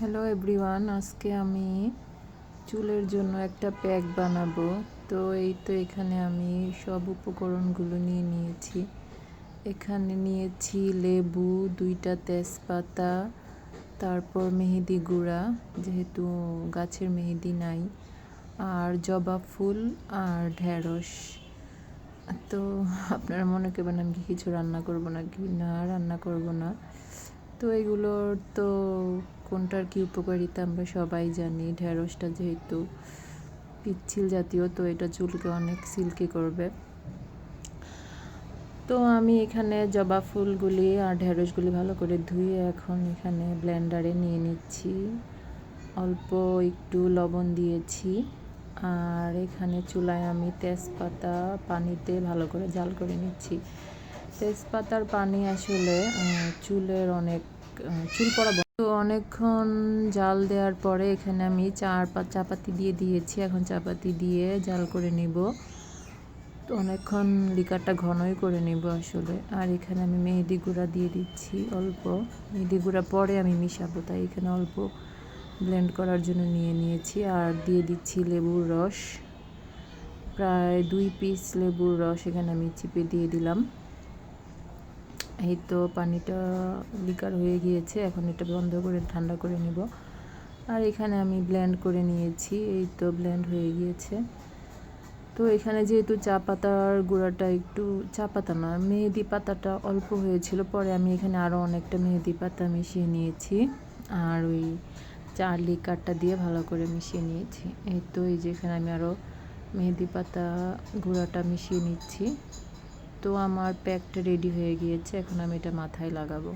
Hello everyone, আজকে আমি চুলের জন্য একটা প্যাক বানাবো। তো এই তো এখানে আমি সব উপকরণগুলো নিয়ে নিয়েছি। এখানে নিয়েছি লেবু, 2টা তেজপাতা, তারপর মেহেদি গুঁড়া, যেহেতু গাছের মেহেদি নাই, আর জবা ফুল আর ঢেঁড়স। তো আপনারা মনে করবেন আমি কি কিছু রান্না করব নাকি? না, রান্না করব না। তো এগুলোর তো কোনটার কি উপকারিতা আমরা সবাই জানি। ঢেঁড়সটা যেহেতু পিচ্ছিল জাতীয়, তো এটা চুলকে অনেক সিল্কি করবে। তো আমি এখানে জবা ফুলগুলি আর ঢেঁড়সগুলি ভালো করে ধুয়ে এখন এখানে ব্লেন্ডারে নিয়ে নিচ্ছি। অল্প একটু লবণ দিয়েছি, আর এখানে চুলায় আমি তেজপাতা পানিতে ভালো করে জাল করে নিচ্ছি। তেজপাতার পানি আসলে চুলের অনেক চুল পড়া। তো অনেকক্ষণ জাল দেওয়ার পরে এখানে আমি চাপাতি দিয়ে দিয়েছি। এখন চাপাতি দিয়ে জাল করে নিব। তো অনেকক্ষণ লিকারটা ঘনই করে নিব আসলে। আর এখানে আমি মেহেদি গুঁড়া দিয়ে দিচ্ছি অল্প। মেহেদি গুঁড়া পরে আমি মিশাবো, তাই এখানে অল্প ব্লেন্ড করার জন্য নিয়ে নিয়েছি। আর দিয়ে দিচ্ছি লেবুর রস, প্রায় 2 পিস লেবুর রস এখানে আমি চিপে দিয়ে দিলাম। এই তো পানিটা লিকার হয়ে গিয়েছে, এখন এটা বন্ধ করে ঠান্ডা করে নিব। আর এখানে আমি ব্লেন্ড করে নিয়েছি, এই তো ব্লেন্ড হয়ে গিয়েছে। তো এখানে যেহেতু চা পাতার গুঁড়াটা একটু, চা পাতা না, মেহেদি পাতাটা অল্প হয়েছিল, পরে আমি এখানে আরও অনেকটা মেহেদি পাতা মিশিয়ে নিয়েছি। আর ওই চা লিকারটা দিয়ে ভালো করে মিশিয়ে নিয়েছি। এই তো এই যে এখানে আমি আরও মেহেদি পাতা গুঁড়াটা মিশিয়ে নিচ্ছি। তো আমার প্যাকটা রেডি হয়ে গিয়েছে, এখন আমি এটা মাথায় লাগাবো।